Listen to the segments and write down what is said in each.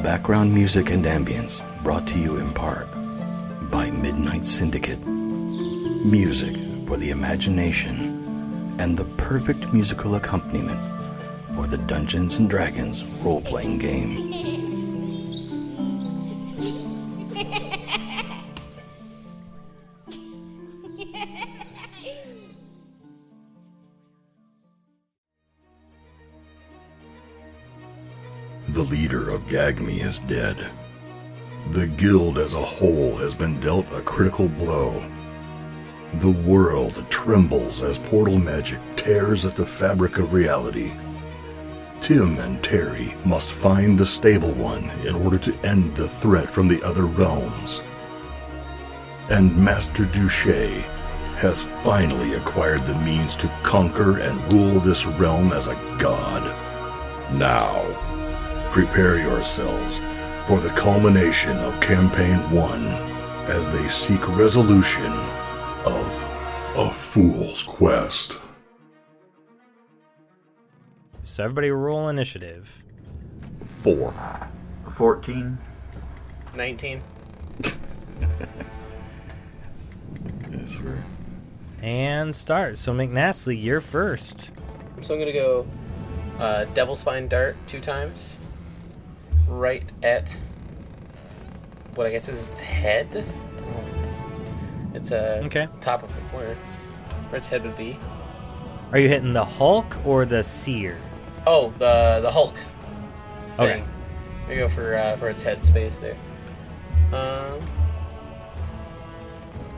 Background music and ambience brought to you in part by Midnight Syndicate. Music for the imagination and the perfect musical accompaniment for the Dungeons & Dragons role-playing game. The leader of GAG-ME is dead. The guild as a whole has been dealt a critical blow. The world trembles as portal magic tears at the fabric of reality. Tim and Terry must find the Stable One in order to end the threat from the other realms. And Master Duché has finally acquired the means to conquer and rule this realm as a god. Now, prepare yourselves for the culmination of Campaign 1 as they seek resolution of A Fool's Quest. So everybody roll initiative. 4. 14. 19. Yes, sir. And start. So McNasty, you're first. So I'm going to go Devil's Spine Dart 2 times. Right at what I guess is its head. It's okay. Top of the where its head would be. Are you hitting the Hulk or the Seer? Oh, the Hulk thing. Okay. We go for its head space there.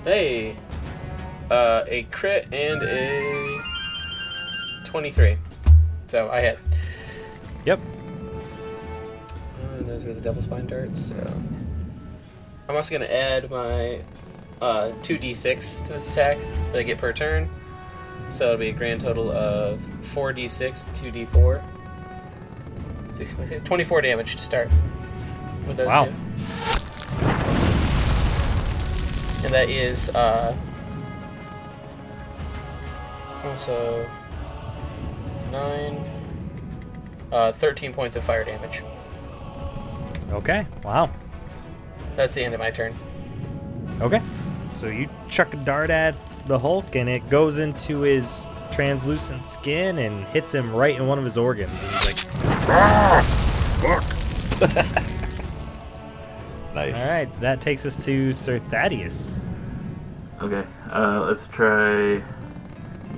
Hey, a crit and a 23. So I hit. Yep. And those were the Devil Spine Darts. So I'm also gonna add my 2d6 to this attack that I get per turn. So it'll be a grand total of 4d6, 2d4. 24 damage to start with those wow. two. And that is also 13 points of fire damage. Okay. Wow. That's the end of my turn. Okay. So you chuck a dart at the Hulk, and it goes into his translucent skin and hits him right in one of his organs. And he's like, Fuck. Nice. all right, that takes us to Sir Thadeus. Okay, let's try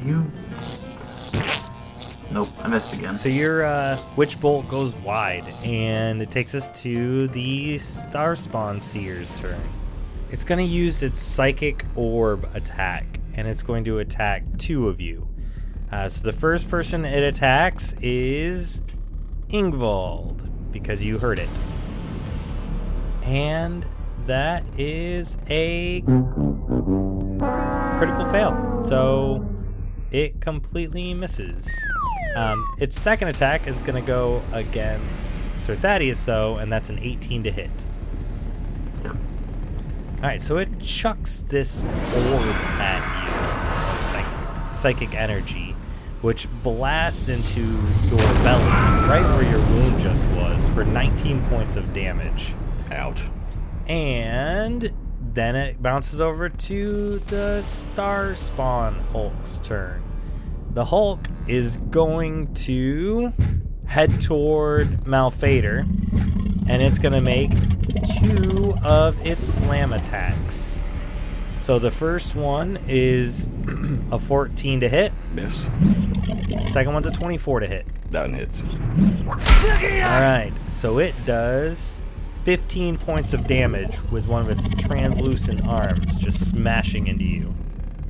you. Nope, I missed again. So your Witch Bolt goes wide, and it takes us to the Starspawn Seer's turn. It's going to use its Psychic Orb attack, and it's going to attack 2 of you. So the first person it attacks is Ingvald, because you heard it. And that is a critical fail. So it completely misses. Its second attack is going to go against Sir Thadeus, though, and that's an 18 to hit. Yep. Alright, so it chucks this orb at you, psychic energy, which blasts into your belly, right where your wound just was, for 19 points of damage. Ouch. And then it bounces over to the Starspawn Hulk's turn. The Hulk is going to head toward Malphaedor, and it's going to make 2 of its slam attacks. So the first one is a 14 to hit. Miss. Second one's a 24 to hit. That one hits. Alright, so it does 15 points of damage with one of its translucent arms just smashing into you.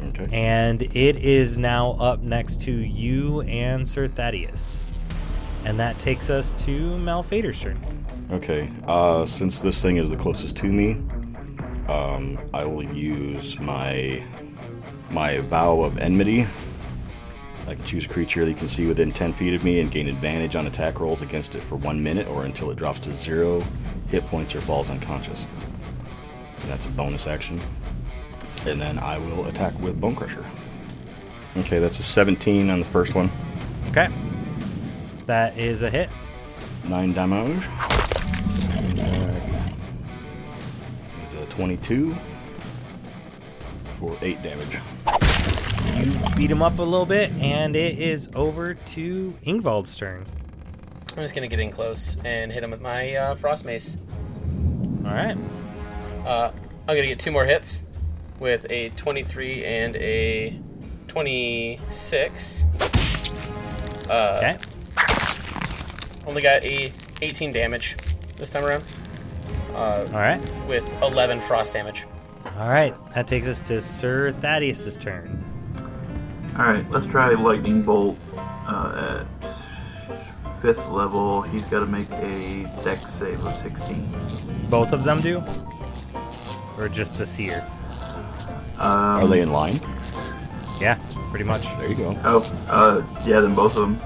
Okay. And it is now up next to you and Sir Thadeus. And that takes us to Malphaedor's turn. Okay. Since this thing is the closest to me, I will use my Vow of Enmity. I can choose a creature that you can see within 10 feet of me and gain advantage on attack rolls against it for 1 minute or until it drops to 0 hit points or falls unconscious. And that's a bonus action. And then I will attack with Bone Crusher. Okay, that's a 17 on the first one. Okay. That is a hit. 9 damage. 22 for 8 damage. You beat him up a little bit, and it is over to Ingvald's turn. I'm just gonna get in close and hit him with my frost mace. All right. I'm gonna get 2 more hits with a 23 and a 26. Okay. Only got 18 damage this time around. All right. With 11 frost damage. All right. That takes us to Sir Thaddeus' turn. Alright, let's try Lightning Bolt at 5th level. He's got to make a dex save of 16. Both of them do? Or just the seer? Are they in line? Yeah, pretty much. There you go. Yeah, then both of them.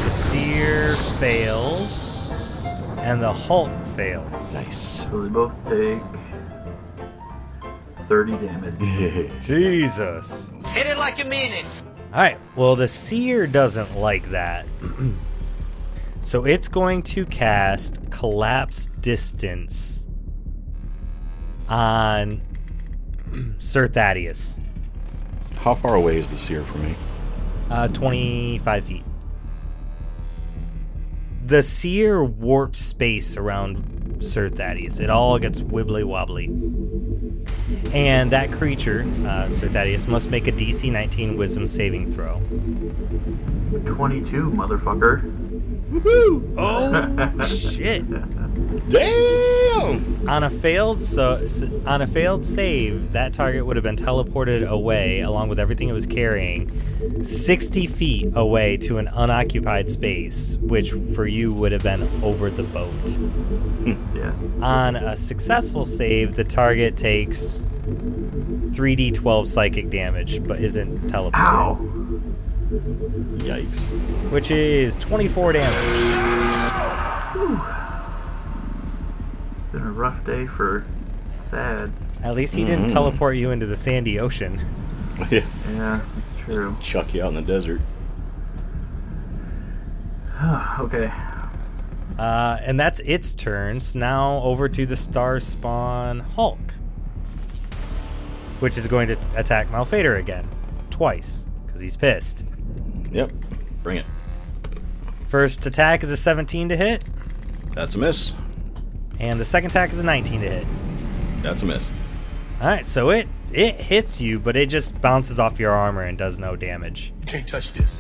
The seer fails, and the Hulk fails. Nice. So they both take 30 damage. Jesus. Hit it like you mean it. All right. Well, the seer doesn't like that. So it's going to cast Collapse Distance on Sir Thaddeus. How far away is the seer from me? 25 feet. The seer warps space around Sir Thaddeus. It all gets wibbly wobbly. And that creature, Sir Thaddeus, must make a DC 19 Wisdom saving throw. 22, motherfucker. Woohoo! Oh shit! Damn! On a failed save, that target would have been teleported away, along with everything it was carrying, 60 feet away to an unoccupied space, which for you would have been over the boat. Yeah. On a successful save, the target takes 3d12 psychic damage, but isn't teleported. Ow! Yikes. Which is 24 damage. Whew. Been a rough day for Thad. At least he didn't teleport you into the sandy ocean. Yeah. Yeah, that's true. Chuck you out in the desert. Okay. And that's its turns. Now over to the Star Spawn Hulk, which is going to attack Malphaedor again. Twice, because he's pissed. Yep. Bring it. First attack is a 17 to hit, That's a miss. and the second attack is a 19 to hit. That's a miss. Alright, so it hits you, but it just bounces off your armor and does no damage. Can't touch this.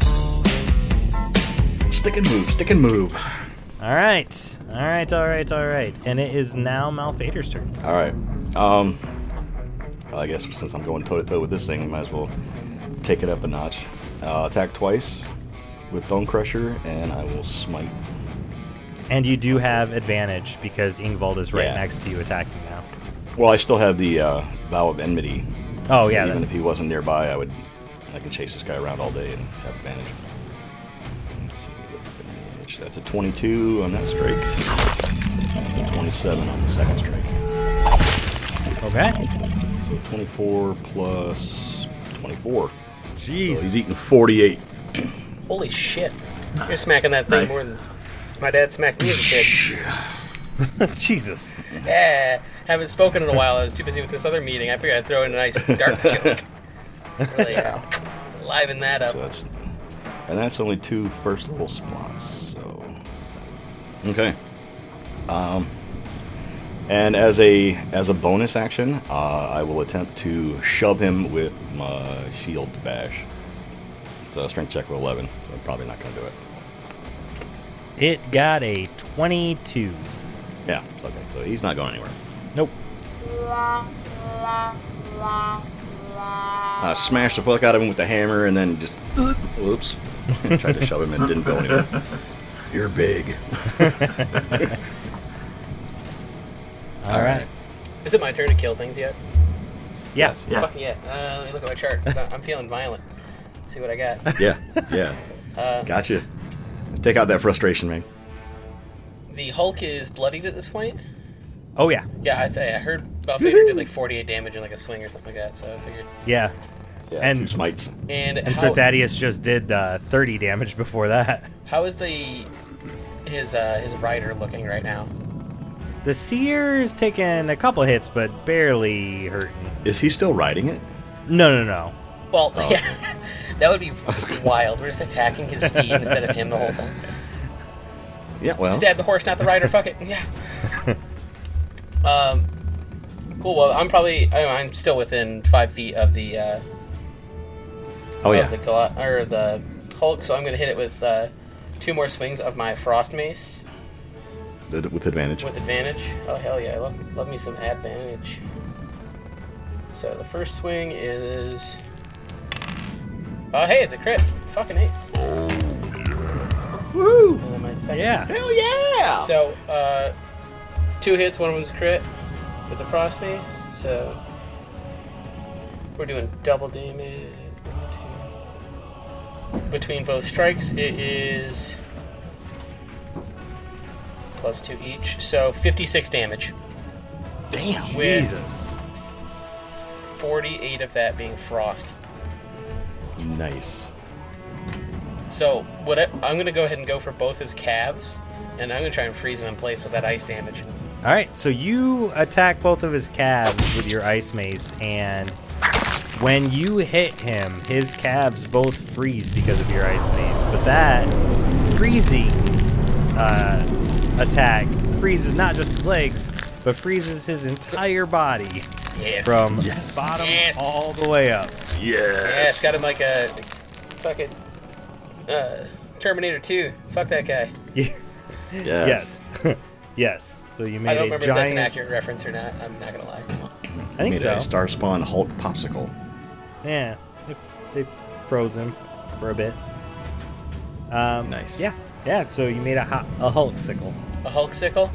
Stick and move. Stick and move. Alright. And it is now Malphaedor's turn. All right. I guess since I'm going toe-to-toe with this thing, I might as well take it up a notch. Attack twice with Bone Crusher, and I will smite. And you do have advantage because Ingvald is right Yeah. next to you attacking now. Well, I still have the Vow of Enmity. Oh, So yeah. even if he wasn't nearby, I can chase this guy around all day and have advantage. Let's see, with advantage. That's a 22 on that strike. And a 27 on the second strike. Okay. So 24 plus 24. Jeez. So he's eating 48. Holy shit. You're smacking that thing Nice. more than my dad smacked me as a kid. Jesus. Yeah. Haven't spoken in a while. I was too busy with this other meeting. I figured I'd throw in a nice dark joke. Really liven that up. So that's only 2 first level slots. So okay. And as a bonus action, I will attempt to shove him with my shield bash. It's a strength check of 11, so I'm probably not going to do it. It got a 22. Yeah. Okay. So he's not going anywhere. Nope. I smashed the fuck out of him with the hammer, and then just whoops, tried to shove him and didn't go anywhere. You're big. All right. Is it my turn to kill things yet? Yes. Yeah. Fucking yeah. Let me look at my chart. 'Cause I'm feeling violent. Let's see what I got. Yeah. Gotcha. Take out that frustration, man. The Hulk is bloodied at this point. Oh, yeah. Yeah, I heard Malphaedor did like 48 damage in like a swing or something like that, so I figured. Yeah. Yeah, And- 2 smites. And Sir how, Thaddeus just did 30 damage before that. how is his rider looking right now? The seer's taking a couple hits, but barely hurting. Is he still riding it? No. Well, yeah, that would be wild. We're just attacking his steed instead of him the whole time. Yeah, well. Stab the horse, not the rider. Fuck it. Yeah. Cool. Well, I'm still within 5 feet of the. The Hulk. So I'm gonna hit it with 2 more swings of my frost mace. With advantage. With advantage. Oh hell yeah! Love me some advantage. So the first swing is. Oh hey, it's a crit! Fucking ace. Woo! And then my second. Yeah. Hell yeah! So 2 hits, one of them's a crit with the frost mace. So we're doing double damage. 1, 2. Between both strikes, it is +2 each. So 56 damage. Damn. With Jesus. 48 of that being frost. Nice. So I'm going to go ahead and go for both his calves, and I'm going to try and freeze him in place with that ice damage. All right, so you attack both of his calves with your ice mace, and when you hit him, his calves both freeze because of your ice mace. But that freezing attack freezes not just his legs, but freezes his entire body from bottom all the way up. Yeah, it's got him like a fucking Terminator 2. Fuck that guy. Yes. Yes. So you made I don't a remember giant... if that's an accurate reference or not. I'm not gonna lie. I think made so. a Star Spawn Hulk popsicle. Yeah, they froze him for a bit. Nice. Yeah. So you made a Hulk sickle. A Hulk sickle?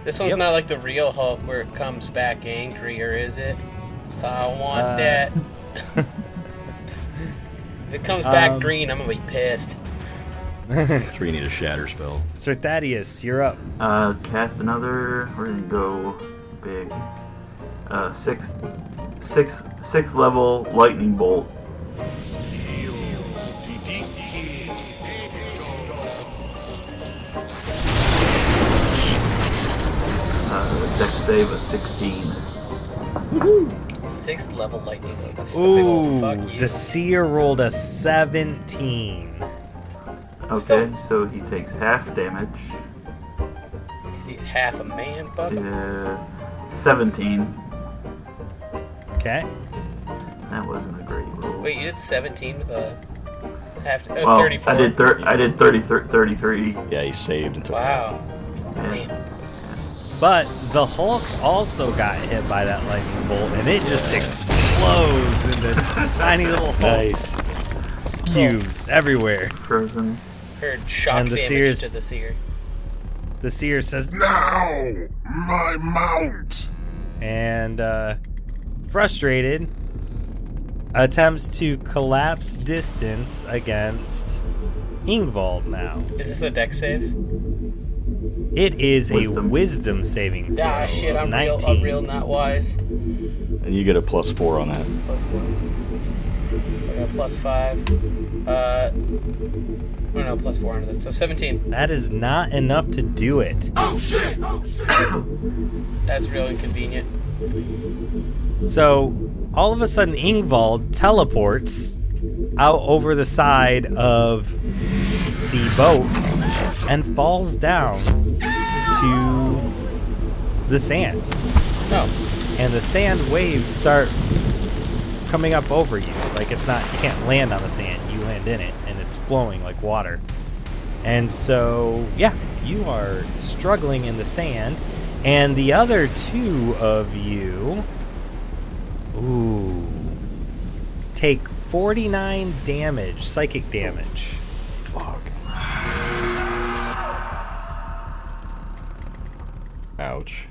This one's Yep. not like the real Hulk where it comes back angry, or is it? So I want that. If it comes back green, I'm gonna be pissed. That's where you need a shatter spell. Sir Thaddeus, you're up. Cast another. We're gonna go big. 6th level lightning bolt. Dex save of 16. 6th level lightning bolt. That's just a big old fuck you. The seer rolled a 17. Okay, so he takes half damage. Because he's half a man, fuck him. 17. Okay. That wasn't a great roll. Wait, you did 17 with a half. Oh, Well, 34. I did 33. Yeah, he saved and took Wow. Yeah. Damn. But the Hulk also got hit by that lightning bolt, and it just explodes into tiny little Nice. cubes everywhere. Frozen. Heard shock And the damage seers- to the seer. The seer says, Now, my mount! and frustrated, attempts to collapse distance against Ingvald now. Is this a dex save? It is Wisdom. a wisdom saving throw. Ah, shit, of I'm 19. real not wise. And you get a +4 on that. +1. So I got +5. No, +4 under this. So 17. That is not enough to do it. That's real inconvenient. So, all of a sudden, Ingvald teleports out over the side of the boat and falls down to the sand. No. And the sand waves start coming up over you. Like you can't land on the sand, you land in it, and it's flowing like water. And so, yeah, you are struggling in the sand, and the other two of you, take 49 damage, psychic damage. Fuck. Ouch.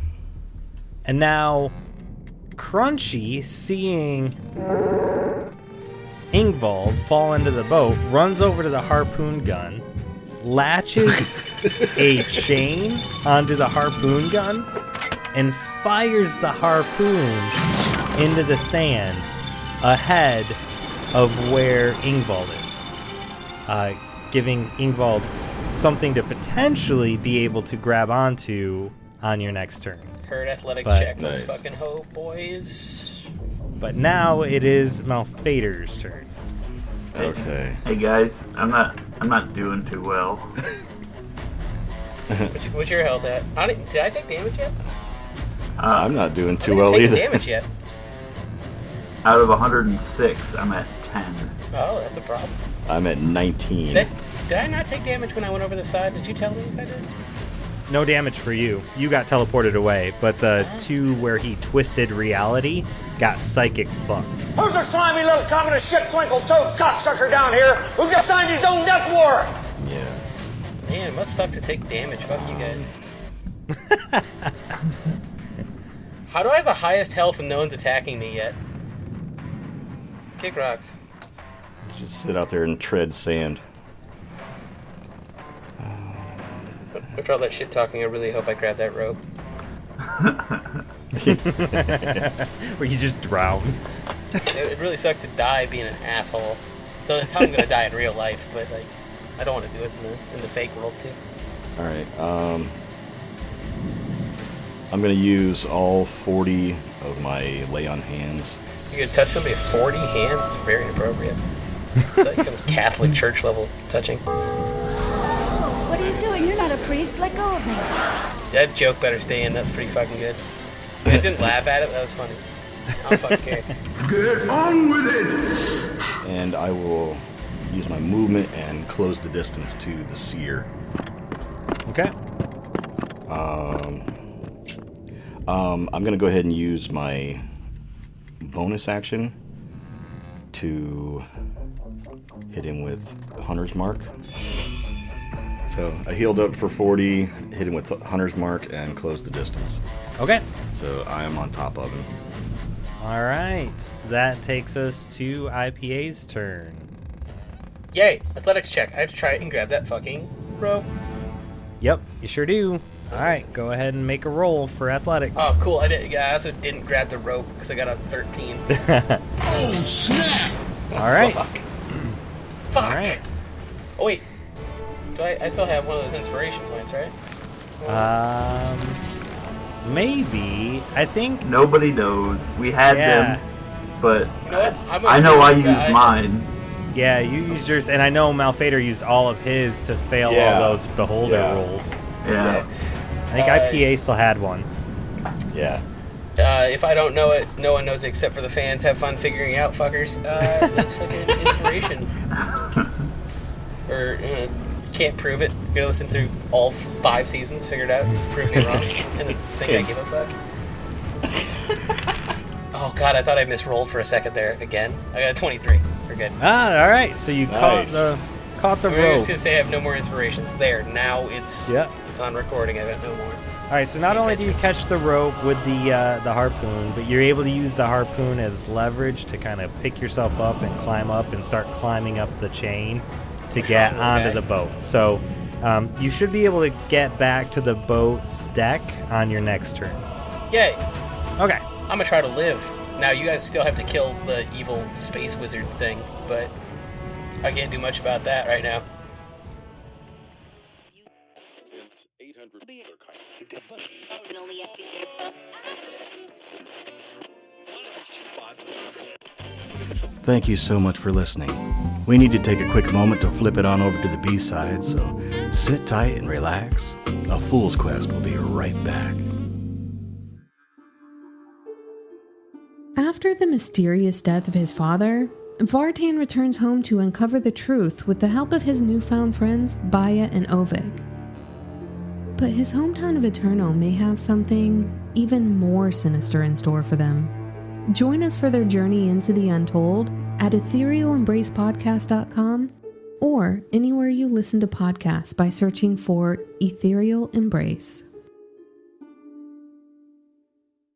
And now, Crunchy, seeing Ingvald fall into the boat, runs over to the harpoon gun, latches a chain onto the harpoon gun, and fires the harpoon into the sand ahead of where Ingvald is, giving Ingvald something to potentially be able to grab onto on your next turn. Herd athletic But- check. Let's Nice. fucking hope, boys. But now it is Malphaedor's turn. Okay. Hey guys, I'm not doing too well. What's your health at? Did I take damage yet? I'm not doing I too didn't well take either. damage yet. Out of 106, I'm at 10. Oh, that's a problem. I'm at 19. Did I not take damage when I went over the side? Did you tell me if I did? No damage for you. You got teleported away, but the two where he twisted reality got psychic fucked. Who's the slimy little communist shit twinkle-toed cocksucker down here who just signed his own death warrant? Yeah. Man, it must suck to take damage. Fuck you guys. How do I have the highest health and no one's attacking me yet? Kick rocks. Just sit out there and tread sand. After all that shit talking, I really hope I grab that rope. Where you just drown. It really sucks to die being an asshole. Though that's how I'm gonna die in real life, but like, I don't want to do it in the fake world too. All right. I'm gonna use all 40 of my lay on hands. You gonna touch somebody with 40 hands? It's very inappropriate. It's like some Catholic church level touching. What are you doing? You're not a priest. Let go of me. That joke better stay in. That's pretty fucking good. You guys didn't laugh at it. That was funny. I don't fucking care. Get on with it! And I will use my movement and close the distance to the seer. Okay. I'm gonna go ahead and use my bonus action to hit him with Hunter's Mark. So I healed up for 40, hit him with Hunter's Mark, and closed the distance. Okay. So I am on top of him. All right. That takes us to IPA's turn. Yay! Athletics check. I have to try and grab that fucking rope. Yep, you sure do. All right, go ahead and make a roll for athletics. Oh, cool. I also didn't grab the rope because I got a 13. Oh, snap! All right. Fuck! All right. Oh, wait. I still have one of those inspiration points, right? Maybe. I think. Nobody knows. We had Yeah. them, but You know what? I'm gonna I know say I that used mine. Yeah, you used yours, and I know Malphaedor used all of his to fail Yeah. all those beholder Yeah. rolls. Yeah. I think IPA still had one. Yeah. If I don't know it, no one knows it except for the fans. Have fun figuring it out, fuckers. That's fucking inspiration. Or, can't prove it. You're gonna listen through all 5 seasons, figure it out, just to prove me wrong, and then think I give a fuck. Oh god, I thought I misrolled for a second there again. I got a 23. We're good. Ah, all right. So you Nice. caught the We're rope. just gonna say I have no more inspirations. There, now it's on recording. I got no more. All right. So not only do you catch the rope with the harpoon, but you're able to use the harpoon as leverage to kind of pick yourself up and climb up and start climbing up the chain to get onto the boat. So you should be able to get back to the boat's deck on your next turn. Yay! Okay. I'm gonna try to live. Now you guys still have to kill the evil space wizard thing, but I can't do much about that right now. Thank you so much for listening. We need to take a quick moment to flip it on over to the B-side, so sit tight and relax. A Fool's Quest will be right back. After the mysterious death of his father, Vartan returns home to uncover the truth with the help of his newfound friends, Baya and Ovik. But his hometown of Eterno may have something even more sinister in store for them. Join us for their journey into the untold at etherealembracepodcast.com or anywhere you listen to podcasts by searching for Ethereal Embrace.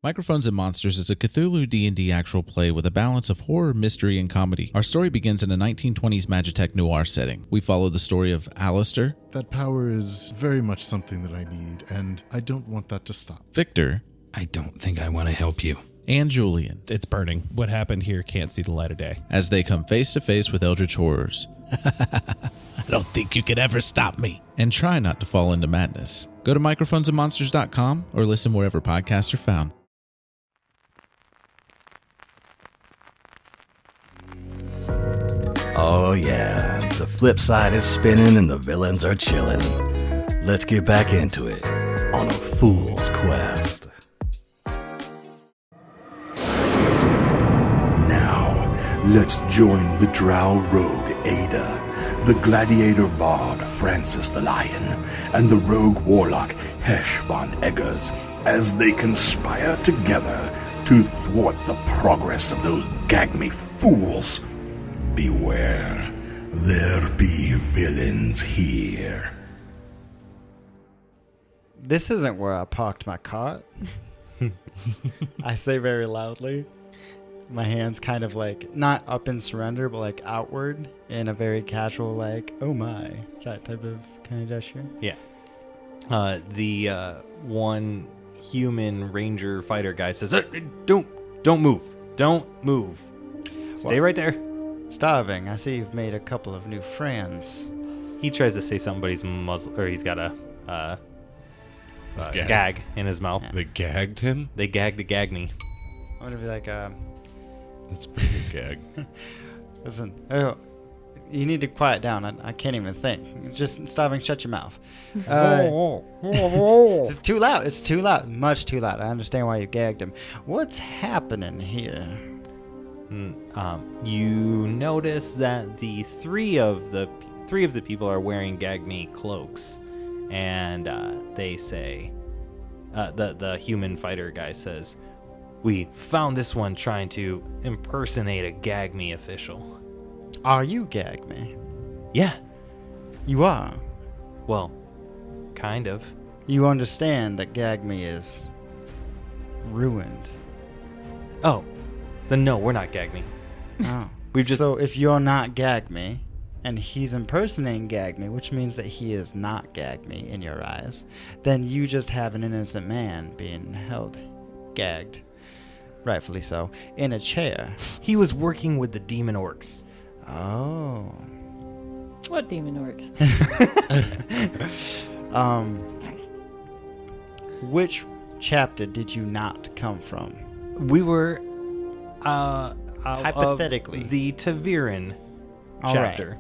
Microphones and Monsters is a Cthulhu D&D actual play with a balance of horror, mystery, and comedy. Our story begins in a 1920s Magitech noir setting. We follow the story of Alistair. That power is very much something that I need, and I don't want that to stop. Victor. I don't think I want to help you. And Julian. It's burning. What happened here can't see the light of day. As they come face to face with eldritch horrors. I don't think you could ever stop me. And try not to fall into madness. Go to microphonesandmonsters.com or listen wherever podcasts are found. Oh yeah, the flip side is spinning and the villains are chilling. Let's get back into it on a fool's quest. Now, let's join the drow rogue Ayda, the gladiator bard Francis the Lion, and the rogue warlock Hesh von Eggars as they conspire together to thwart the progress of those GAG-ME fools. Beware, there be villains here. This isn't where I parked my cart. I say very loudly. My hands kind of like, not up in surrender, but like outward in a very casual, like, oh my, that type of kind of gesture. Yeah. The one human ranger fighter guy says, don't move. Don't move. Stay right there. Starving. I see you've made a couple of new friends. He tries to say something, but he's muzzled, or he's got a gag in his mouth. They gagged him? They gagged the GAG-ME. I wonder if like, that's a pretty good gag. Listen, you need to quiet down. I can't even think. Just Starving, shut your mouth. It's too loud. It's too loud. Much too loud. I understand why you gagged him. What's happening here? You notice that the three of the people are wearing GAG-ME cloaks, and they say, the human fighter guy says, "We found this one trying to impersonate a GAG-ME official." Are you GAG-ME? Yeah. You are? Well, kind of. You understand that GAG-ME is ruined. Oh. Then no, we're not GAG-ME. Oh. We've just... So if you're not GAG-ME, and he's impersonating GAG-ME, which means that he is not GAG-ME in your eyes, then you just have an innocent man being held, gagged, rightfully so, in a chair. He was working with the demon orcs. Oh. What demon orcs? Which chapter did you not come from? We were... hypothetically, the Taviran chapter. Right.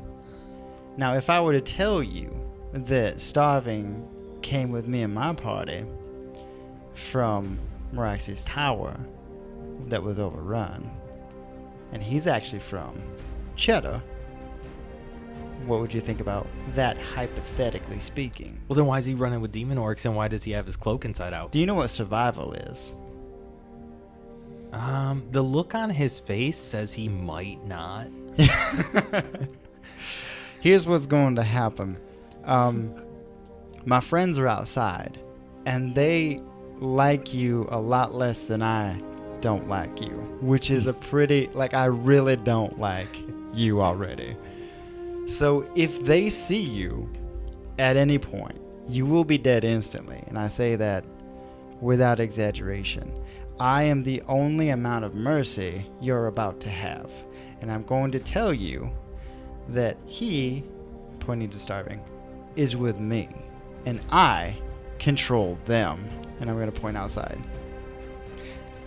Now, if I were to tell you that Starving came with me and my party from Meraxi's tower that was overrun, and he's actually from Cheddar, what would you think about that, hypothetically speaking? Well, then why is he running with demon orcs, and why does he have his cloak inside out? Do you know what survival is? The look on his face says he might not. Here's what's going to happen. My friends are outside, and they like you a lot less than I don't like you, which is a pretty, like, I really don't like you already. So if they see you at any point, you will be dead instantly, and I say that without exaggeration. I am the only amount of mercy you're about to have. And I'm going to tell you that he, pointing to Starving, is with me. And I control them. And I'm going to point outside.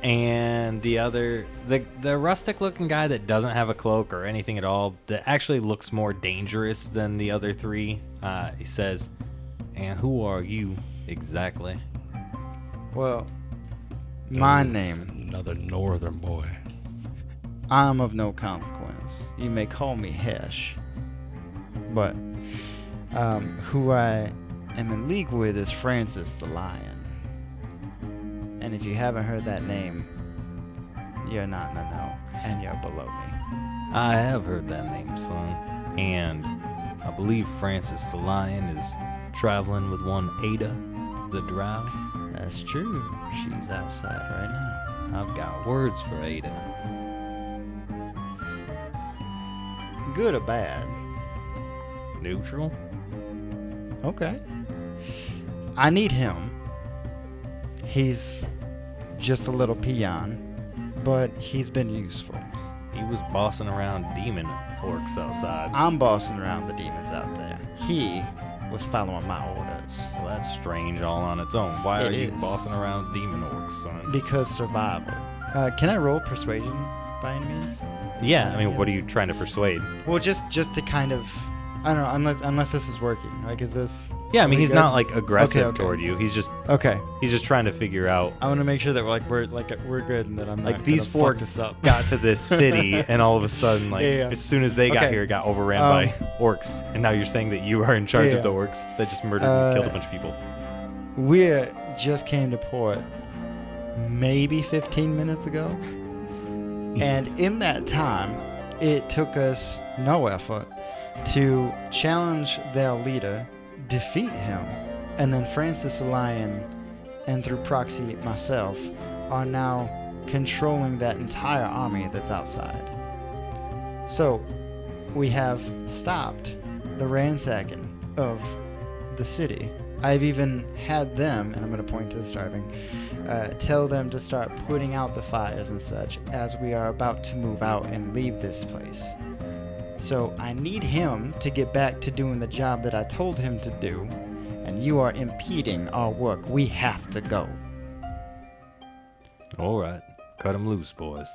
And the other, the rustic looking guy that doesn't have a cloak or anything at all, that actually looks more dangerous than the other three, he says, "And who are you exactly?" Well... my name. Another northern boy. I'm of no consequence. You may call me Hesh. But who I am in league with is Francis the Lion. And if you haven't heard that name, you're not in the know, and you're below me. I have heard that name, son. And I believe Francis the Lion is traveling with one Ayda, the drow. That's true. She's outside right now. I've got words for Ayda. Good or bad? Neutral? Okay. I need him. He's just a little peon, but he's been useful. He was bossing around demon orcs outside. I'm bossing around the demons out there. He was following my orders. Well, that's strange all on its own. Why are you is. bossing around demon orcs, son? Because survival. Can I roll persuasion by any means? Yeah, I mean, what are you trying to persuade? Well, just to kind of, I don't know, unless this is working. Like, is this? Yeah, I mean, he's good? not like aggressive Okay. toward you. He's just Okay. He's just trying to figure out. I want to make sure that we're good and that I'm not Like these gonna four fuck this up. got to this city, and all of a sudden, like Yeah. as soon as they got Okay. here, got overran by orcs, and now you're saying that you are in charge Yeah. of the orcs that just murdered and killed a bunch of people. We just came to port maybe 15 minutes ago. And in that time, it took us no effort to challenge their leader, defeat him, and then Francis the Lion, and through proxy myself, are now controlling that entire army that's outside. So, we have stopped the ransacking of the city. I've even had them, and I'm going to point to the starving, tell them to start putting out the fires and such as we are about to move out and leave this place. So I need him to get back to doing the job that I told him to do, and you are impeding our work. We have to go. All right, cut him loose, boys.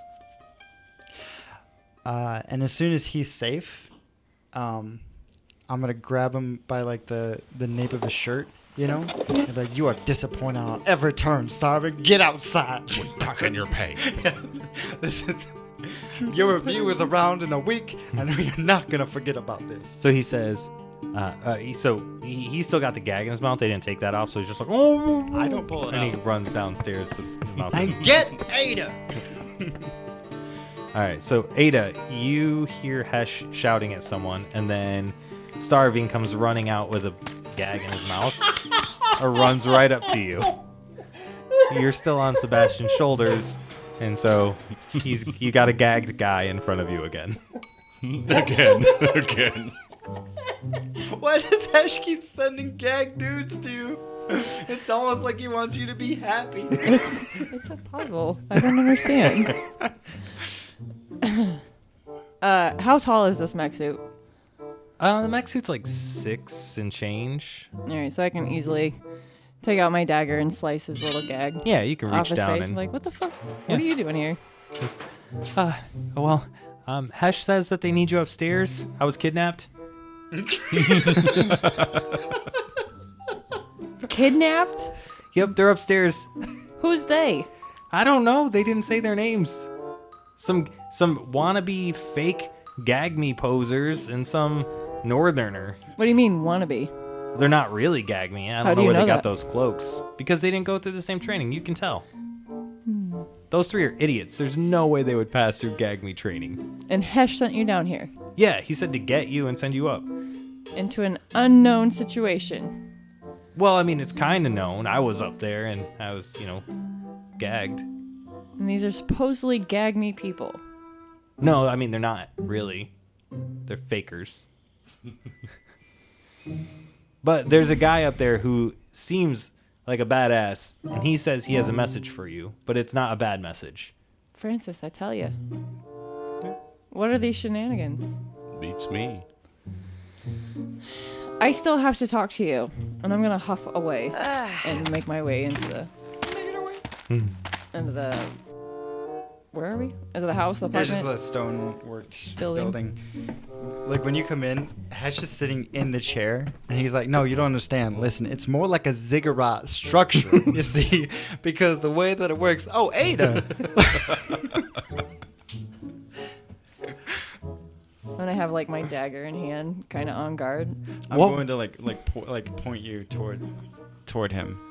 And as soon as he's safe, I'm gonna grab him by like the nape of his shirt, you know, and like, you are disappointed on every turn, starving. Get outside. We're ducking your pay. Listen, your review is around in a week, and we are not gonna forget about this. So he says, he's still got the gag in his mouth. They didn't take that off, so he's just like, oh, I don't pull it and he out. runs downstairs with his mouth. And get Ayda. All right, so Ayda, you hear Hesh shouting at someone, and then Starving comes running out with a gag in his mouth, or runs right up to you. You're still on Sebastian's shoulders, and so you got a gagged guy in front of you again. Again. Why does Hesh keep sending gag dudes to you? It's almost like he wants you to be happy. It's a puzzle. I don't understand. How tall is this mech suit? The mech suit's like 6 and change. Alright, so I can easily take out my dagger and slice his little gag. Yeah, you can off reach his down face. and I'm like, what the fuck? Yeah. What are you doing here? Hesh says that they need you upstairs. I was kidnapped. Kidnapped? Yep, they're upstairs. Who's they? I don't know. They didn't say their names. Some wannabe fake GAG-ME posers and some northerner. What do you mean, wannabe? They're not really GAG-ME. I How don't do know you where they know got that? those cloaks. Because they didn't go through the same training. You can tell. Those three are idiots. There's no way they would pass through GAG-ME training. And Hesh sent you down here Yeah, he said to get you and send you up. into an unknown situation. Well, I mean, it's kind of known. I was up there and I was, gagged. And these are supposedly GAG-ME people. No, I mean, they're not really. They're fakers. But there's a guy up there who seems like a badass, and he says he has a message for you, but it's not a bad message. Francis, I tell you. What are these shenanigans? Beats me. I still have to talk to you, and I'm gonna huff away and make my way into the where are we? Is it a house, It's apartment? just a stone-worked Building. building. Like, when you come in, Hesh is sitting in the chair, and he's like, no, you don't understand. Listen, it's more like a ziggurat structure, you see, because the way that it works... Oh, Ayda! And I have like my dagger in hand, kind of on guard. I'm going to point you toward him.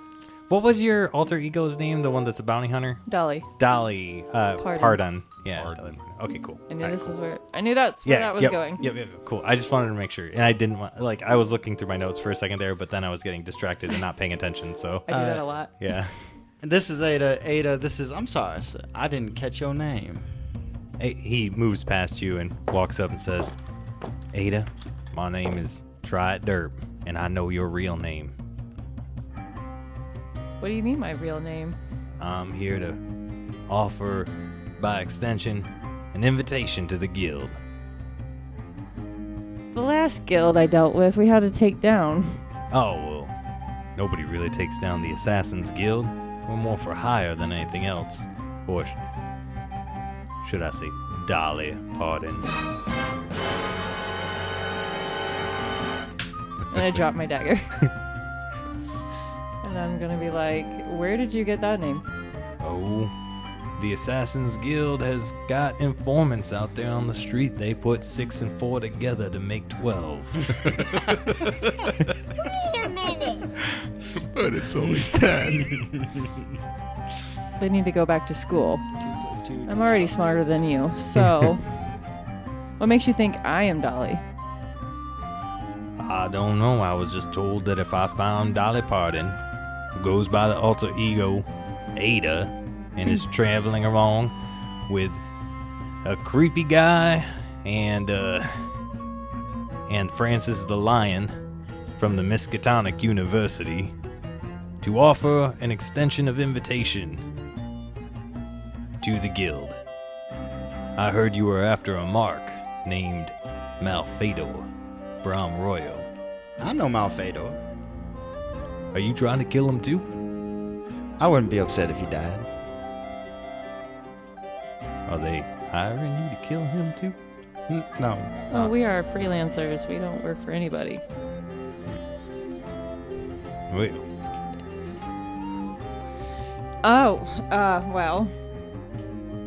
What was your alter ego's name? The one that's a bounty hunter? Dolly. Dolly. Pardon. Yeah. Pardon. Okay, cool. I knew All right, this cool. is where I knew that's where that was going. Yep, cool. I just wanted to make sure, and I didn't want I was looking through my notes for a second there, but then I was getting distracted and not paying attention. So I do that a lot. Yeah. This is Ayda. Ayda, this is... I'm sorry, sir. I didn't catch your name. He moves past you and walks up and says, Ayda, my name is Try It Derp, and I know your real name. What do you mean, my real name? I'm here to offer, by extension, an invitation to the guild. The last guild I dealt with, we had to take down. Oh, well, nobody really takes down the Assassin's Guild. We're more for hire than anything else. Or should I say Dolly, pardon. And I drop my dagger. And I'm gonna be like, where did you get that name? Oh, the Assassin's Guild has got informants out there on the street. They put 6 and 4 together to make 12. Wait a minute. But it's only 10. They need to go back to school. I'm already smarter than you, so what makes you think I am Dolly? I don't know. I was just told that if I found Dolly Parton, who goes by the alter ego Ayda, and is traveling along with a creepy guy and Francis the Lion from the Miskatonic University, to offer an extension of invitation to the guild. I heard you were after a mark named Malphaedor, Bromroyo. I know Malphaedor. Are you trying to kill him too? I wouldn't be upset if he died. Are they hiring you to kill him too? No. Oh, we are freelancers. We don't work for anybody. Wait. Well,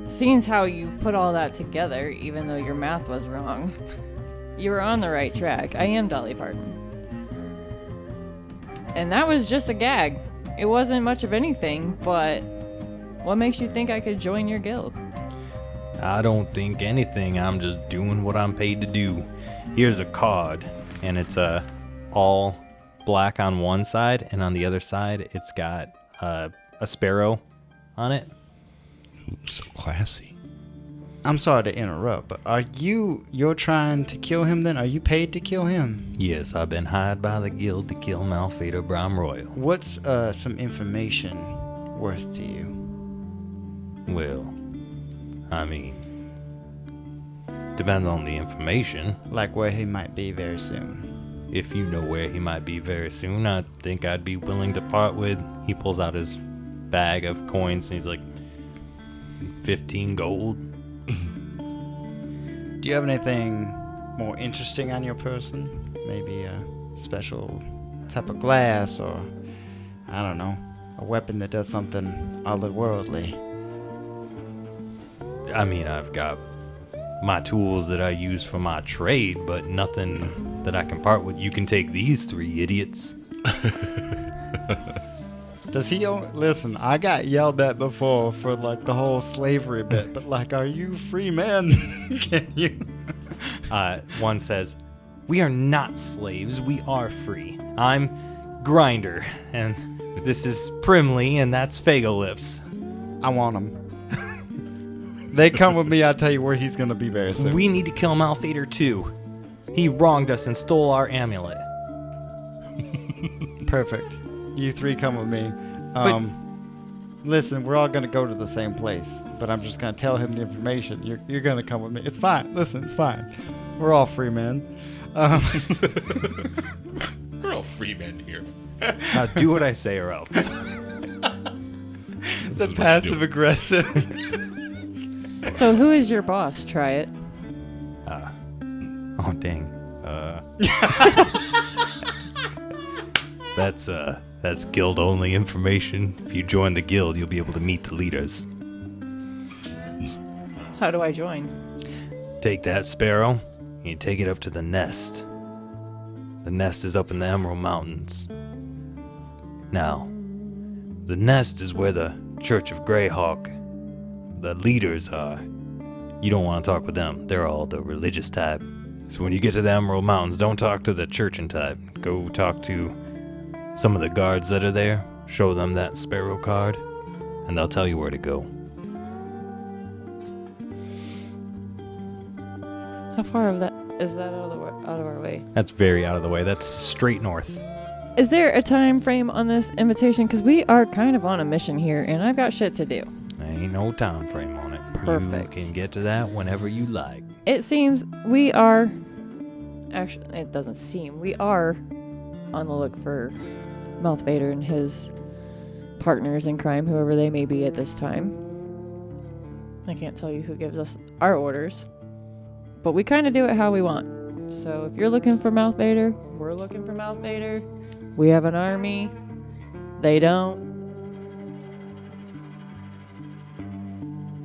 seeing how you put all that together, even though your math was wrong, you were on the right track. I am Dolly Parton. And that was just a gag. It wasn't much of anything, but what makes you think I could join your guild? I don't think anything. I'm just doing what I'm paid to do. Here's a card, and it's all black on one side, and on the other side, it's got a sparrow on it. So classy. I'm sorry to interrupt, but you're trying to kill him then? Are you paid to kill him? Yes, I've been hired by the guild to kill Malphaedor Bromroyo. What's some information worth to you? Well, I mean, depends on the information. Like where he might be very soon. If you know where he might be very soon, I think I'd be willing to part with. He pulls out his bag of coins and he's like, 15 gold. Do you have anything more interesting on your person? Maybe a special type of glass, or I don't know, a weapon that does something otherworldly. I mean, I've got my tools that I use for my trade, but nothing that I can part with. You can take these 3 idiots. Does he listen, I got yelled at before for like the whole slavery bit, but like, are you free men? Can you? One says, we are not slaves, we are free. I'm Grinder, and this is Primly, and that's Fago Lips. I want them. They come with me, I'll tell you where he's going to be very soon. We need to kill Malphaedor too. He wronged us and stole our amulet. Perfect. You 3 come with me. Listen, we're all going to go to the same place, but I'm just going to tell him the information. You're going to come with me. It's fine. Listen, it's fine. We're all free men. We're all free men here. Do what I say or else. The passive aggressive. So who is your boss? Try it. Oh, dang. That's guild-only information. If you join the guild, you'll be able to meet the leaders. How do I join? Take that sparrow, and you take it up to the nest. The nest is up in the Emerald Mountains. Now, the nest is where the Church of Greyhawk, the leaders are. You don't want to talk with them. They're all the religious type. So when you get to the Emerald Mountains, don't talk to the churchin type. Go talk to some of the guards that are there. Show them that sparrow card, and they'll tell you where to go. How far is that out of our way? That's very out of the way. That's straight north. Is there a time frame on this invitation? Because we are kind of on a mission here, and I've got shit to do. There ain't no time frame on it. Perfect. You can get to that whenever you like. It seems we are... Actually, it doesn't seem. We are on the look for Malphaedor and his partners in crime, whoever they may be at this time. I can't tell you who gives us our orders, but we kind of do it how we want. So if you're looking for Malphaedor, we're looking for Malphaedor. We have an army. They don't.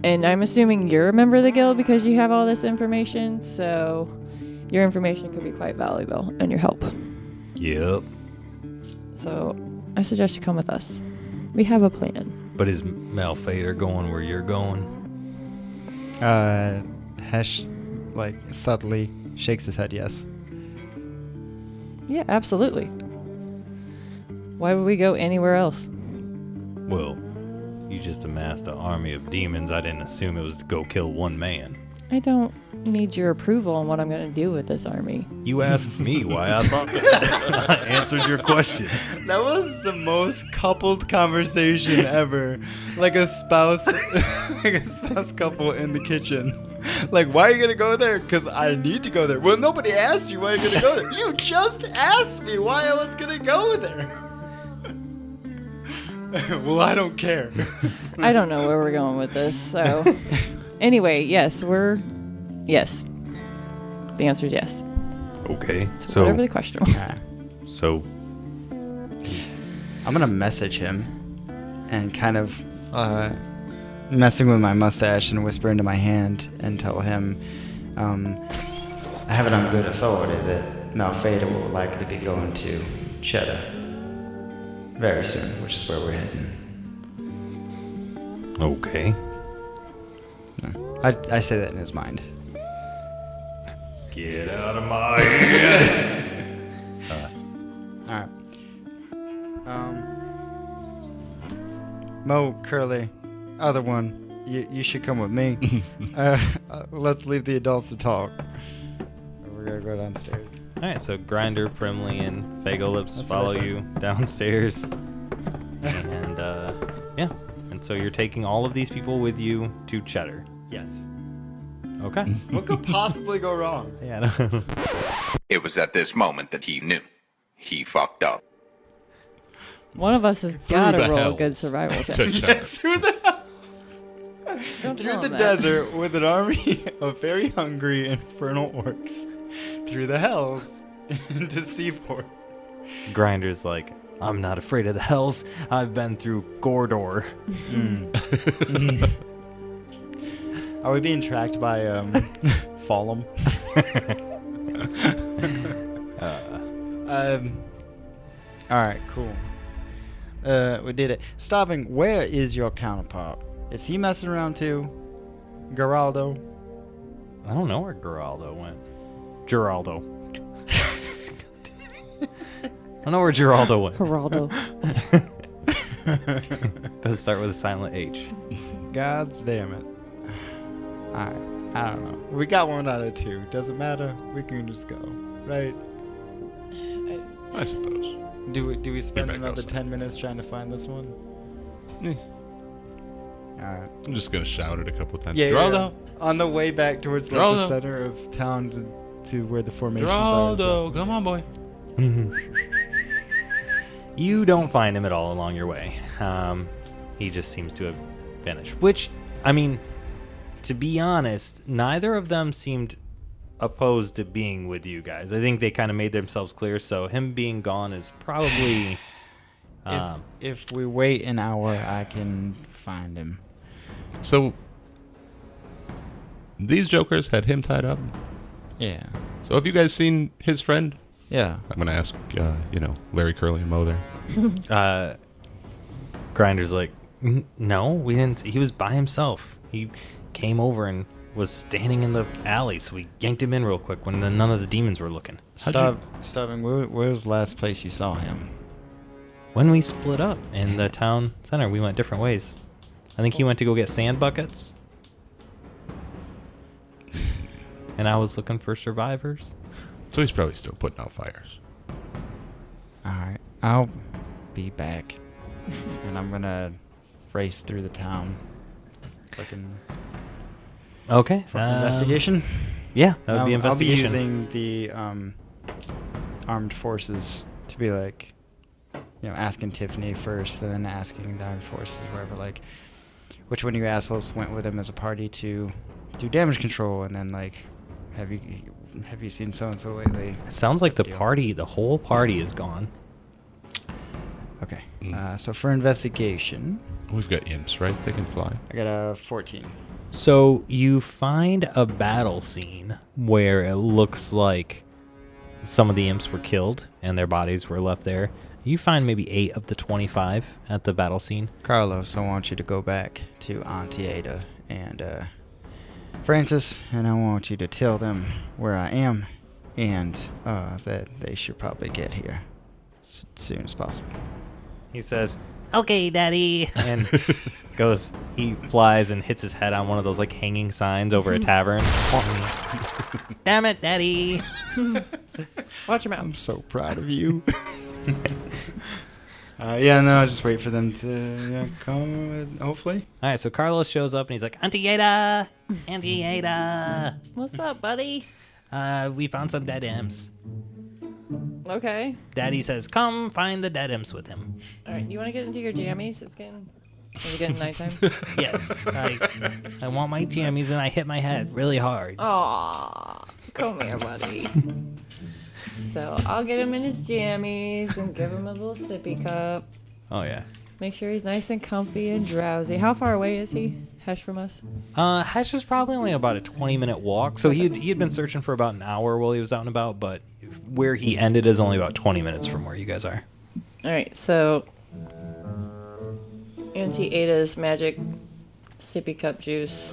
And I'm assuming you're a member of the guild because you have all this information, so your information could be quite valuable and your help. Yep. So I suggest you come with us. We have a plan. But is Malphaedor going where you're going? Hesh, like, subtly shakes his head yes. Yeah, absolutely. Why would we go anywhere else? Well, you just amassed an army of demons. I didn't assume it was to go kill one man. I don't need your approval on what I'm going to do with this army. You asked me why I thought that. I answered your question. That was the most coupled conversation ever. Like a spouse couple in the kitchen. Like, why are you going to go there? Because I need to go there. Well, nobody asked you why you're going to go there. You just asked me why I was going to go there. Well, I don't care. I don't know where we're going with this, so... Anyway, yes. Yes. The answer is yes. Okay. So whatever the question was. So... I'm going to message him and kind of messing with my mustache and whisper into my hand and tell him I have it on good authority that Malphaedor will likely be going to Cheddar very soon, which is where we're heading. Okay. I say that in his mind. Get out of my head! Alright. Mo, Curly, other one, you should come with me. Let's leave the adults to talk. We're gonna go downstairs. Alright, so Grinder, Primley, and Fagolips follow you downstairs. And, yeah. And so you're taking all of these people with you to Cheddar. Yes. Okay. What could possibly go wrong? Yeah, no. It was at this moment that he knew. He fucked up. One of us has got to roll a good survival check. Through the Don't through tell the him that. desert with an army of very hungry infernal orcs. Through the hells into Seaport. Grinder's like, I'm not afraid of the hells. I've been through Gordor. Are we being tracked by Follum? Alright, cool. We did it. Stopping, where is your counterpart? Is he messing around too? Geraldo? I don't know where Geraldo went. Geraldo. I don't know where Geraldo went. Geraldo. Does it start with a silent H? God's damn it. Alright, I don't know. We got 1 out of 2. Doesn't matter. We can just go, right? I suppose. Do we spend back another outside. 10 minutes trying to find this one? Yeah. Alright. I'm just gonna shout it a couple of times. Yeah, Geraldo! On the way back towards like, the Geraldo! center of town to where the formations are. Geraldo! Come on, boy. You don't find him at all along your way. He just seems to have vanished. Which, I mean, to be honest, neither of them seemed opposed to being with you guys. I think they kind of made themselves clear, so him being gone is probably... If we wait an hour, I can find him. So, these jokers had him tied up? Yeah. So have you guys seen his friend? Yeah. I'm gonna ask, Larry, Curly, and Mo there. Grinder's like, no, we didn't. He was by himself. He came over and was standing in the alley, so we yanked him in real quick when none of the demons were looking. Stubbing, where's the last place you saw him? When we split up in the town center, we went different ways. I think he went to go get sand buckets. And I was looking for survivors. So he's probably still putting out fires. Alright, I'll be back. And I'm gonna race through the town. Looking... Okay. Investigation? Yeah, that would be investigation. I'll be using the armed forces to be like, asking Tiffany first, and then asking the Armed Forces, wherever, like, which one of you assholes went with him as a party to do damage control, and then like, have you seen so and so lately? It sounds like the whole party is gone. Okay. So for investigation, we've got imps, right? They can fly. I got a 14. So you find a battle scene where it looks like some of the imps were killed and their bodies were left there. You find maybe 8 of the 25 at the battle scene. Carlos, I want you to go back to Auntie Ayda and Francis, and I want you to tell them where I am and that they should probably get here as soon as possible. He says, "Okay, Daddy," and he flies and hits his head on one of those like hanging signs over a tavern. Damn it, Daddy. Watch your mouth. I'm so proud of you. Yeah, and then I'll just wait for them to come, hopefully. All right, so Carlos shows up and he's like, Auntie Ayda! Auntie Ayda! What's up, buddy? We found some dead imps. Okay. Daddy says, come find the dead imps with him. All right, you want to get into your jammies? Is it getting nighttime? Yes. I want my jammies and I hit my head really hard. Aw, come here, buddy. So I'll get him in his jammies and give him a little sippy cup. Oh, yeah. Make sure he's nice and comfy and drowsy. How far away is he, Hesh, from us? Hesh is probably only about a 20-minute walk. So he had been searching for about an hour while he was out and about, but where he ended is only about 20 minutes from where you guys are. All right, so Auntie Ayda's magic sippy cup juice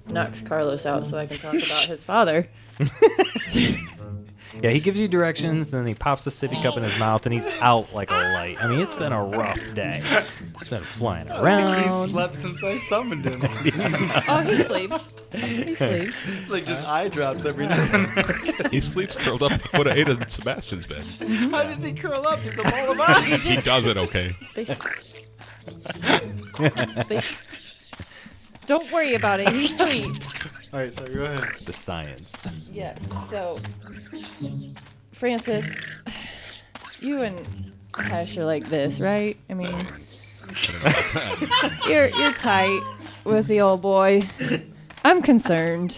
knocks Carlos out so I can talk about his father. Yeah, he gives you directions, and then he pops the sippy cup in his mouth, and he's out like a light. I mean, it's been a rough day. He's been flying around. He slept since I summoned him. Oh, he sleeps. He sleeps. It's like just eye drops every night. He sleeps curled up at the foot of Ayda and Sebastian's bed. How does he curl up? He's a ball of ice. He does it okay. Don't worry about it. He sleeps. All right, so go ahead. The science. Yes. So, Francis, you and Hesh are like this, right? I mean, you're tight with the old boy. I'm concerned.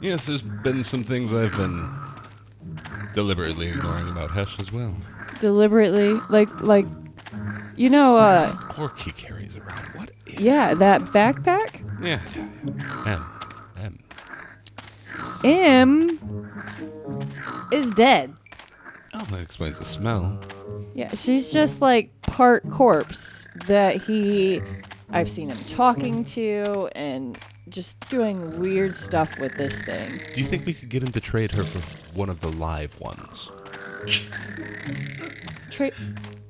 Yes, there's been some things I've been deliberately ignoring about Hesh as well. Deliberately, like Pork he carries around. What is? Yeah, that backpack. Yeah. M is dead. Oh, that explains the smell. Yeah, she's just like part corpse that I've seen him talking to and just doing weird stuff with this thing. Do you think we could get him to trade her for one of the live ones?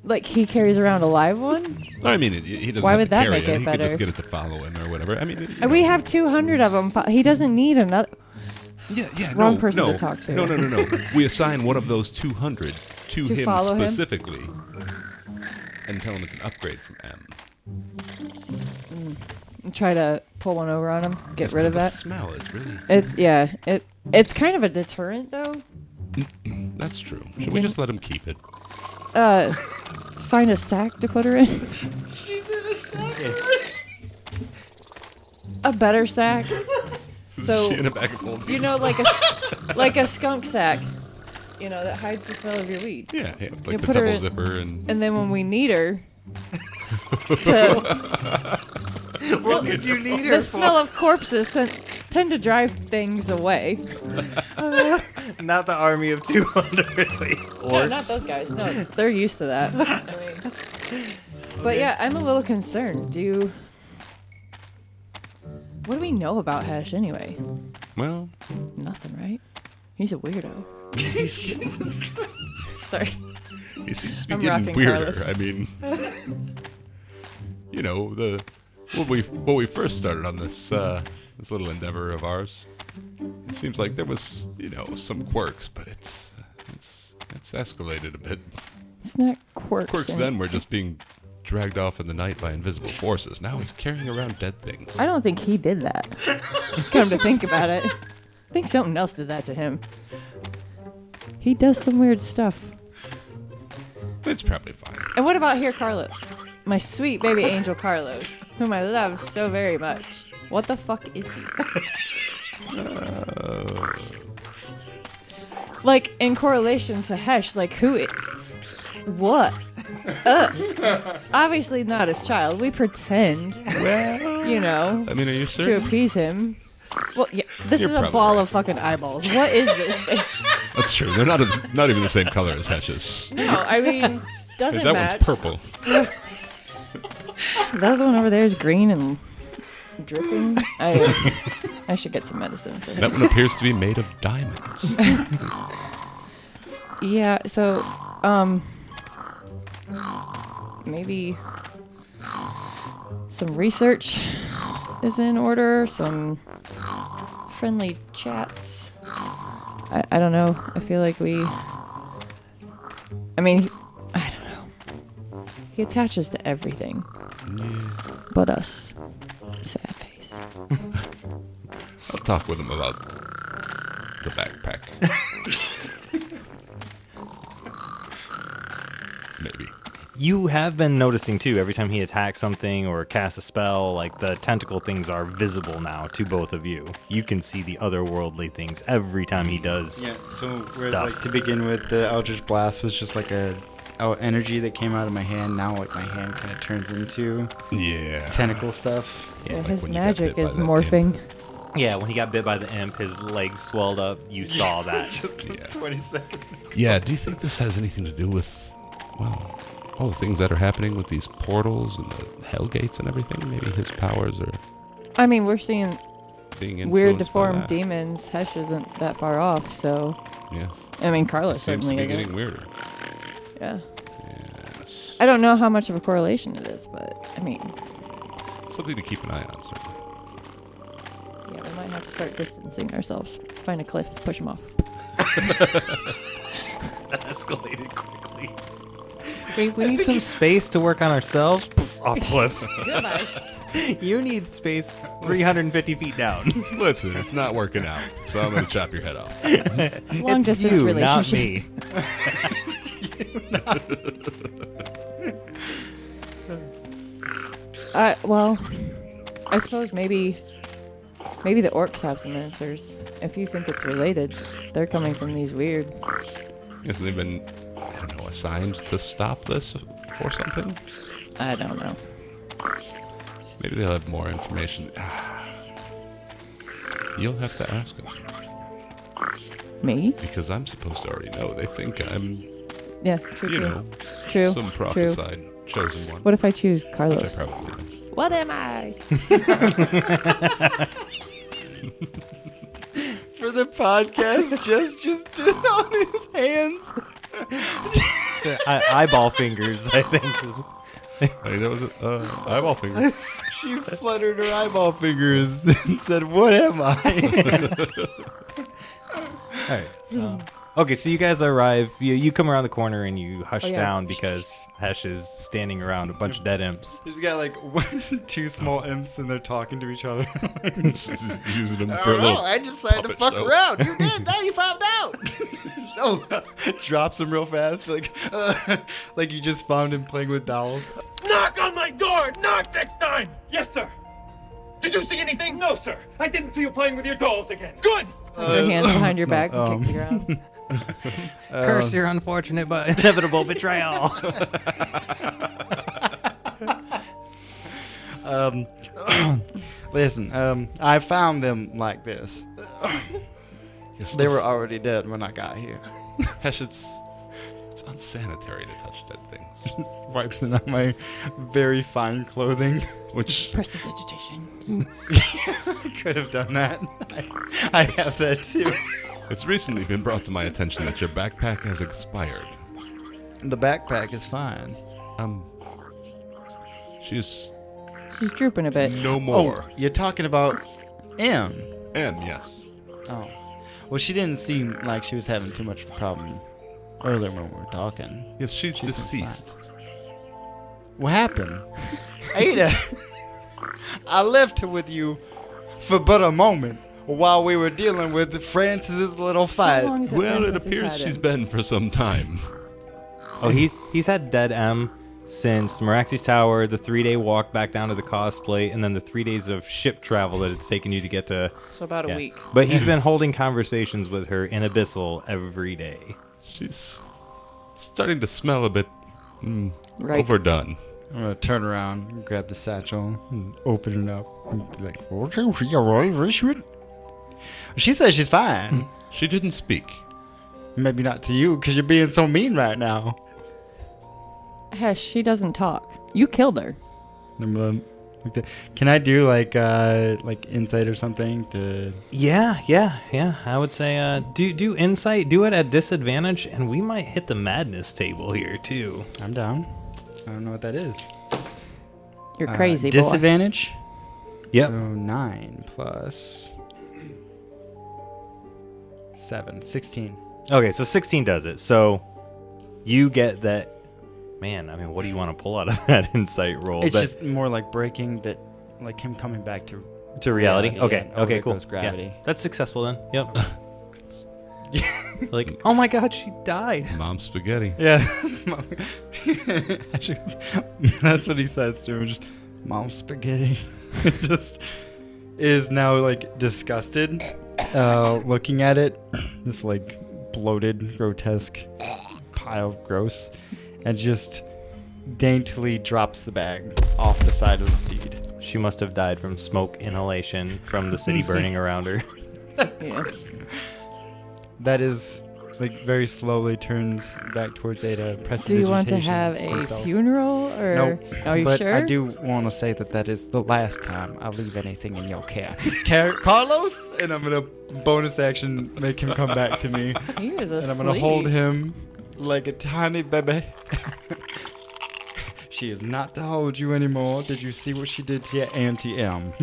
Like he carries around a live one? I mean, he doesn't Why have would to that carry make it. it He better? could just get it to follow him or whatever. I mean, We have 200 of them. He doesn't need another. Yeah, Wrong person to talk to. No. We assign one of those 200 to him follow him? specifically, and tell him it's an upgrade from M. Try to pull one over on him. Get That's rid of 'cause that. The smell is really. It's kind of a deterrent though. That's true. Should we just let him keep it? Find a sack to put her in. She's in a sack. A better sack. So She in a bag of holding. like a skunk sack. That hides the smell of your weed. Yeah, You like the put her double in- zipper and. And then when we need her, What did you need her the for? smell of corpses tend to drive things away. Not the army of 200 orcs. No, not those guys. No, they're used to that. But yeah, I'm a little concerned. What do we know about Hesh anyway? Well, nothing, right? He's a weirdo. Jesus Sorry. He seems to be I'm getting rocking weirder. Carlos. I mean, when we first started on this this little endeavor of ours, it seems like there was some quirks, but it's escalated a bit. It's not quirks. Quirks then were just being dragged off in the night by invisible forces. Now he's carrying around dead things. I don't think he did that. Come to think about it, I think something else did that to him. He does some weird stuff. It's probably fine. And what about here, Carlos? My sweet baby angel Carlos, whom I love so very much. What the fuck is he? Like, in correlation to Hesh, like, what? Obviously not his child. We pretend, you know, I mean, are you to certain? appease him. Well, yeah, this You're is a probably ball right. of fucking eyeballs. What is this thing? That's true. They're not even the same color as Hesh's. No, I mean, doesn't that match. one's purple. The other one over there is green and dripping. I should get some medicine for That him. one appears to be made of diamonds. Yeah, so, maybe some research is in order, some friendly chats. I don't know. I feel like I don't know. He attaches to everything. But us. Sad face. I'll talk with him about the backpack. Maybe. You have been noticing too, every time he attacks something or casts a spell, like the tentacle things are visible now to both of you. You can see the otherworldly things every time he does So whereas stuff. like to begin with, the Eldritch Blast was just like a energy that came out of my hand. Now like my hand kind of turns into tentacle stuff. Yeah, his magic is morphing. Yeah, when he got bit by the imp, his legs swelled up. You saw that. Just for 20 seconds. Yeah, do you think this has anything to do with, well, all the things that are happening with these portals and the hell gates and everything? Maybe his powers are I mean, we're seeing being weird influenced by deformed that. demons. Hesh isn't that far off, so. Yes. I mean, Carlos It seems to certainly be isn't. getting weirder. Yeah. Yes. I don't know how much of a correlation it is, but I mean, Something to keep an eye on, certainly. yeah, we might have to start distancing ourselves. Find a cliff, push him off. That escalated quickly. We need some space to work on ourselves. Poof, off cliff. Goodbye. You need space 350 feet down. Listen, it's not working out, so I'm going to chop your head off. Long It's distance you, not relationship. me. Well, I suppose maybe the orcs have some answers. If you think it's related, they're coming from these weird. Yes, they've been, I don't know, assigned to stop this or something? I don't know. Maybe they'll have more information. You'll have to ask them. Me? Because I'm supposed to already know. They think I'm, Yeah, true, you true. know, True, some true. prophesied chosen one. What if I choose Carlos? Which I probably am. What am I? For the podcast, just did it on his hands. Eyeball fingers, I think. Hey, that was eyeball finger. She fluttered her eyeball fingers and said, "What am I?" All right. Okay, so you guys arrive. You come around the corner and you hush down because Hesh is standing around a bunch of dead imps. She's got like two small imps and they're talking to each other. Using them I for a don't little know. I just decided to puppet fuck show. around. You did. Now you found out. Oh, drops him real fast, like you just found him playing with dolls. Knock on my door! Knock next time! Yes, sir. Did you see anything? No, sir. I didn't see you playing with your dolls again. Good! Put your hands behind your back and kick the ground. Curse your unfortunate but inevitable betrayal. Listen, I found them like this. Yes, They this- were already dead when I got here. Hesh, it's unsanitary to touch dead things. Just wipes it on my very fine clothing. Which Prestidigitation. I could have done that. I have that too. It's recently been brought to my attention that your backpack has expired. The backpack is fine. She's She's drooping a bit. no more. Oh, you're talking about M. Yes. Oh. Well, she didn't seem like she was having too much of a problem earlier when we were talking. Yes, she's She seemed deceased. fine. What happened? Ayda, I left her with you for but a moment. while we were dealing with Francis's little fight. Well, it appears she's been for some time. Oh, he's had Dead M since Meraxi's Tower, the 3-day walk back down to the cosplay, and then the 3 days of ship travel that it's taken you to get to. So about a week. But he's been holding conversations with her in Abyssal every day. She's starting to smell a bit overdone. I'm going to turn around and grab the satchel and open it up and be like, she says she's fine. She didn't speak. Maybe not to you, because you're being so mean right now. Hesh, she doesn't talk. You killed her. Can I do like insight or something to? Yeah. I would say do insight. Do it at disadvantage, and we might hit the madness table here too. I'm down. I don't know what that is. You're crazy. Disadvantage. Yep. So 9 plus 7, 16. Okay, so 16 does it. So you get that. Man, I mean, what do you want to pull out of that insight roll? It's just more like breaking that, like him coming back to reality. Okay, cool. Gravity. Yeah, that's successful then. Yep. Like, oh my God, she died. Mom spaghetti. Yeah, that's what he says to him. Just mom spaghetti. Just is now like disgusted, looking at it. This like bloated, grotesque pile of gross. And just daintily drops the bag off the side of the steed. She must have died from smoke inhalation from the city burning around her. Yeah. That is, like, very slowly turns back towards Ayda. Do you want to have a funeral? Or no. Are you but sure? I do want to say that is the last time I'll leave anything in your care. Carlos? And I'm going to bonus action make him come back to me. He is asleep. And I'm going to hold him like a tiny baby. She is not to hold you anymore. Did you see what she did to your Auntie M?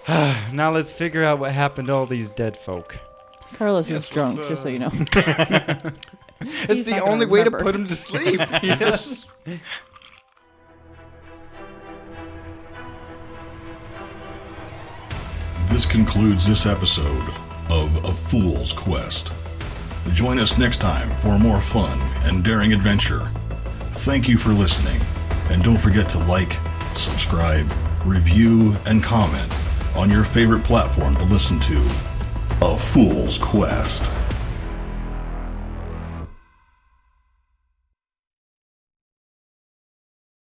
Now let's figure out what happened to all these dead folk. Carlos is drunk, just so you know. It's the only way to put him to sleep. Yes. This concludes this episode of A Fool's Quest. Join us next time for more fun and daring adventure. Thank you for listening, and don't forget to like, subscribe, review, and comment on your favorite platform to listen to A Fool's Quest.